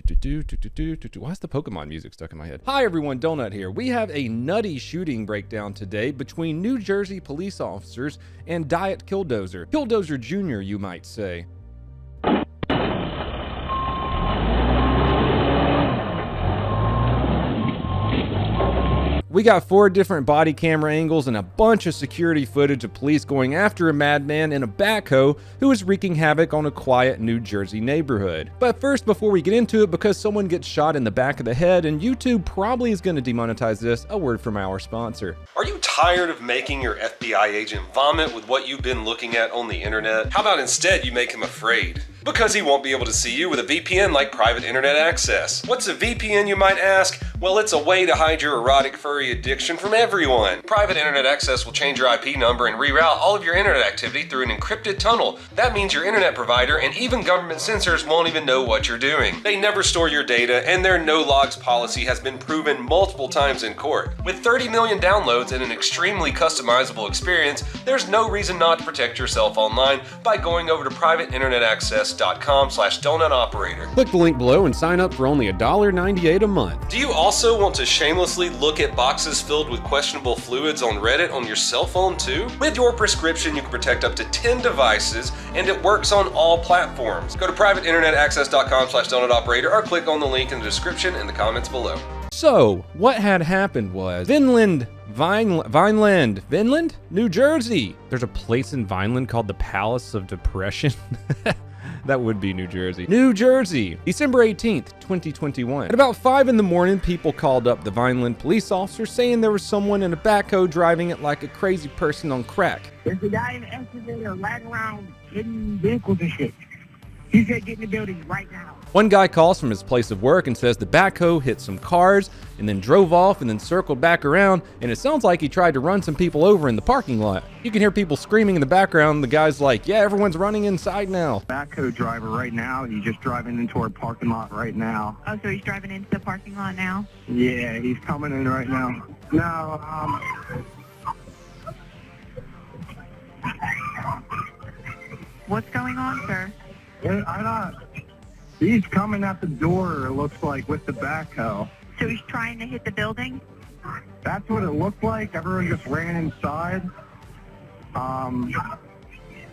Why is the Pokemon music stuck in my head? Hi everyone, Donut here. We have a nutty shooting breakdown today between New Jersey police officers and Diet Killdozer. Killdozer Jr., you might say. We got 4 different body camera angles and a bunch of security footage of police going after a madman in a backhoe who is wreaking havoc on a quiet New Jersey neighborhood. But first, before we get into it, because someone gets shot in the back of the head and YouTube probably is going to demonetize this, a word from our sponsor. Are you tired of making your FBI agent vomit with what you've been looking at on the internet? How about instead you make him afraid? Because he won't be able to see you with a VPN like private internet access. What's a VPN, you might ask? Well, it's a way to hide your erotic furry addiction from everyone. Private internet access will change your IP number and reroute all of your internet activity through an encrypted tunnel. That means your internet provider and even government censors won't even know what you're doing. They never store your data, and their no logs policy has been proven multiple times in court. With 30 million downloads and an extremely customizable experience, there's no reason not to protect yourself online by going over to privateinternetaccess.com/donutoperator. Click the link below and sign up for only $1.98 a month. Do you also want to shamelessly look at boxes filled with questionable fluids on Reddit on your cell phone too? With your prescription, you can protect up to 10 devices, and it works on all platforms. Go to privateinternetaccess.com/donutoperator or click on the link in the description in the comments below. So, what had happened was Vineland, New Jersey. There's a place in Vineland called the Palace of Depression. That would be New Jersey. New Jersey, December 18th, 2021. At about 5 in the morning, people called up the Vineland police officer saying there was someone in a backhoe driving it like a crazy person on crack. There's a guy in the excavator riding around hitting vehicles and shit. He said get in the building right now. One guy calls from his place of work and says the backhoe hit some cars and then drove off and then circled back around, and it sounds like he tried to run some people over in the parking lot. You can hear people screaming in the background. The guy's like, yeah, everyone's running inside now. Backhoe driver right now, he's just driving into our parking lot right now. Oh, so he's driving into the parking lot now? Yeah, he's coming in right now. No, What's going on, sir? I'm not. He's coming at the door, it looks like, with the backhoe. So he's trying to hit the building? That's what it looked like. Everyone just ran inside. I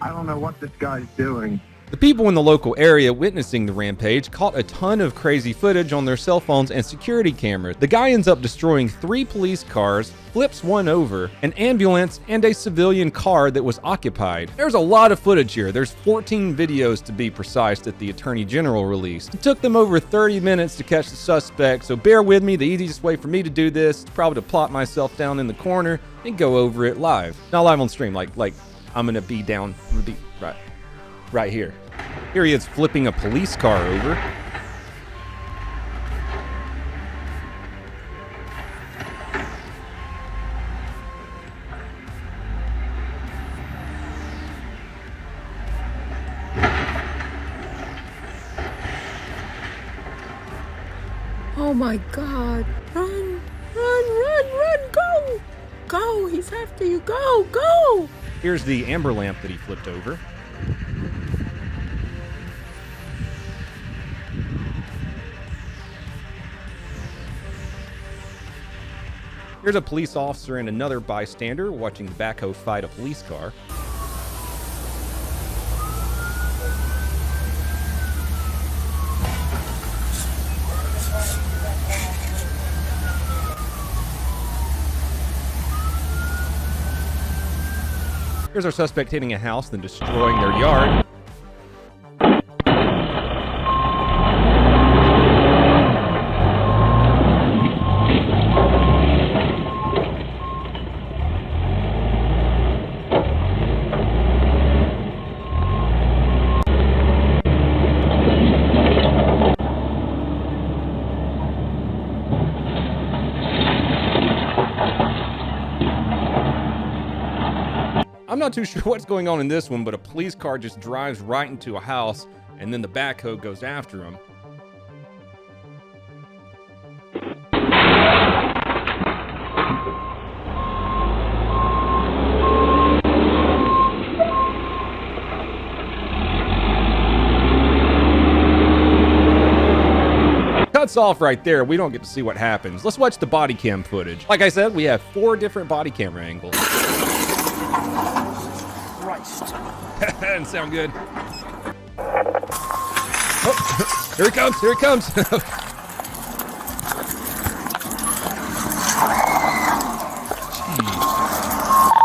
don't know what this guy's doing. The people in the local area witnessing the rampage caught a ton of crazy footage on their cell phones and security cameras. The guy ends up destroying 3 police cars, flips one over, an ambulance, and a civilian car that was occupied. There's a lot of footage here. There's 14 videos to be precise that the Attorney General released. It took them over 30 minutes to catch the suspect, so bear with me. The easiest way for me to do this is probably to plop myself down in the corner and go over it live. Not live on stream, like I'm gonna be down, right here. Here he is flipping a police car over. Oh my God. Run, go. Go, he's after you, go. Here's the amber lamp that he flipped over. Here's a police officer and another bystander watching the backhoe fight a police car. Here's our suspect hitting a house, then destroying their yard. I'm not too sure what's going on in this one, but a police car just drives right into a house, and then the backhoe goes after him. cuts off right there. We don't get to see what happens. Let's watch the body cam footage. Like I said, we have 4 different body camera angles. Christ. That didn't sound good. Oh, here he comes, here he comes.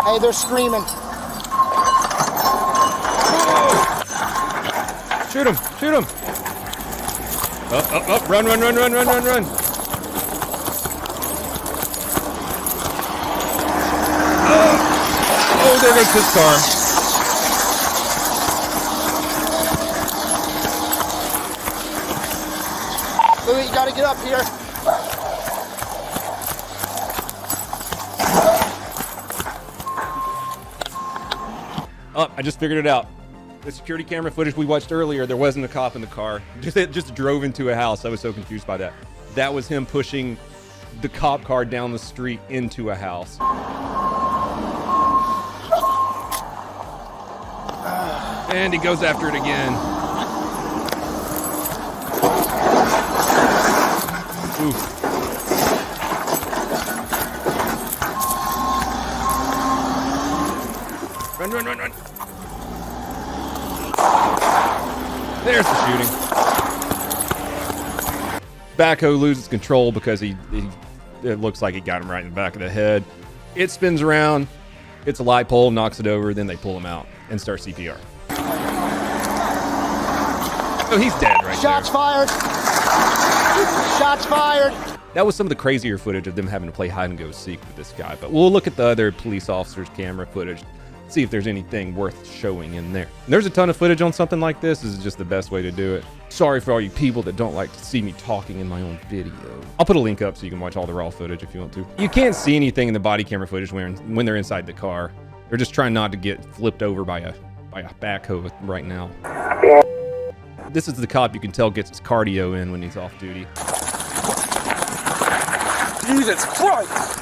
Hey, they're screaming. Shoot him, shoot him. Up, run. Oh, there goes his car. Louis, you gotta get up here. Oh, I just figured it out. The security camera footage we watched earlier, there wasn't a cop in the car. It just drove into a house. I was so confused by that. That was him pushing the cop car down the street into a house. And he goes after it again. Oof. Run. There's the shooting. Backhoe loses control because it looks like he got him right in the back of the head. It spins around, hits a light pole, knocks it over, then they pull him out and start CPR. Oh, he's dead right Shots there. fired. Shots fired. That was some of the crazier footage of them having to play hide and go seek with this guy. But we'll look at the other police officers' camera footage, see if there's anything worth showing in there. And there's a ton of footage on something like this. This is just the best way to do it. Sorry for all you people that don't like to see me talking in my own video. I'll put a link up so you can watch all the raw footage if you want to. You can't see anything in the body camera footage when they're inside the car. They're just trying not to get flipped over by a backhoe right now. This is the cop you can tell gets his cardio in when he's off duty. Jesus Christ.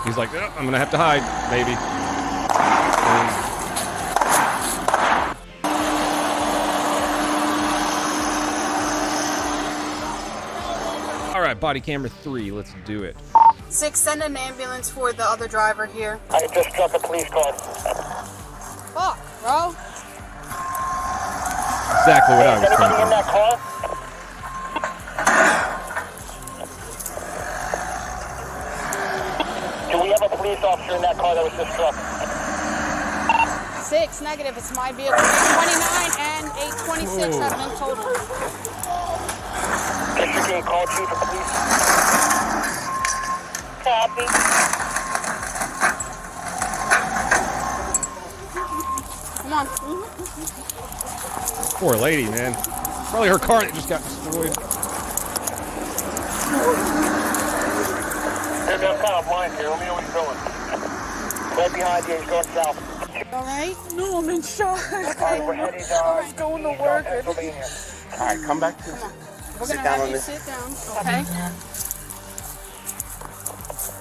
He's like, oh, I'm gonna have to hide, maybe. All right, body camera 3, let's do it. 6, send an ambulance for the other driver here. I just got the police car. Fuck, bro. Exactly what I was Anybody in thinking. that car? Do we have a police officer in that car that was just struck? 6, negative, it's my vehicle. 829 and 826 have been totaled. District King, call chief of police. Copy. Come on. Poor lady, man. Probably her car that just got destroyed. There's no kind of blind here. Let me know what he's doing. Right behind you. He's going south. All right? No, I'm in shock. All right, we're heading I was going to work. Pennsylvania. All right, come back to We're Sit gonna down have on you this. sit down, okay?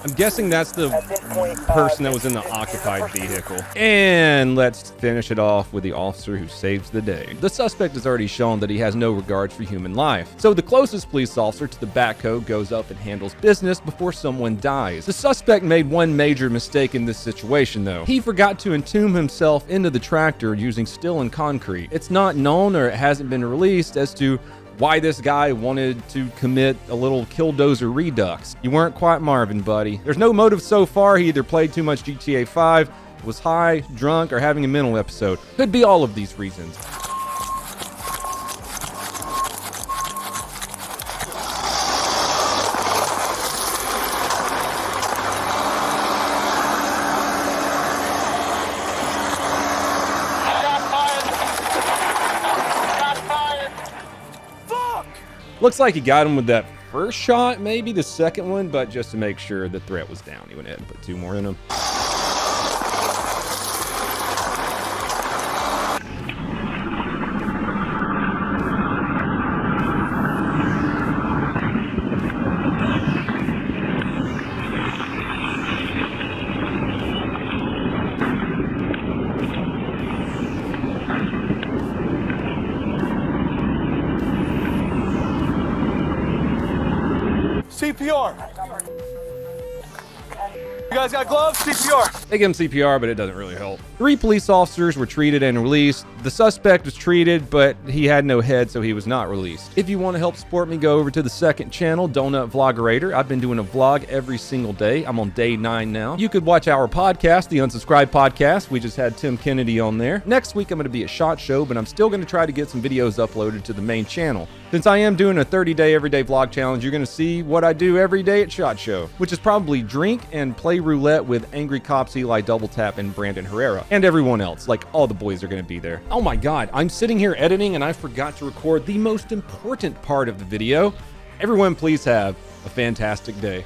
I'm guessing that's the At this point, person that was in the occupied vehicle. And let's finish it off with the officer who saves the day. The suspect has already shown that he has no regards for human life. So the closest police officer to the backhoe goes up and handles business before someone dies. The suspect made one major mistake in this situation though. He forgot to entomb himself into the tractor using steel and concrete. It's not known, or it hasn't been released, as to why this guy wanted to commit a little Killdozer redux. You weren't quite Marvin, buddy. There's no motive so far. He either played too much GTA 5, was high, drunk, or having a mental episode. Could be all of these reasons. Looks like he got him with that first shot, maybe the second one, but just to make sure the threat was down, he went ahead and put 2 more in him. CPR. You guys got gloves? CPR. They give him CPR, but it doesn't really help. 3 police officers were treated and released. The suspect was treated, but he had no head, so he was not released. If you want to help support me, go over to the second channel, Donut Vloggerator. I've been doing a vlog every single day. I'm on day 9 now. You could watch our podcast, the Unsubscribed Podcast. We just had Tim Kennedy on there. Next week, I'm going to be at SHOT Show, but I'm still going to try to get some videos uploaded to the main channel. Since I am doing a 30-day everyday vlog challenge, you're going to see what I do every day at SHOT Show, which is probably drink and play roulette with Angry Cops, Eli Double Tap, and Brandon Herrera, and everyone else. Like, all the boys are going to be there. Oh my god, I'm sitting here editing and I forgot to record the most important part of the video. Everyone please have a fantastic day.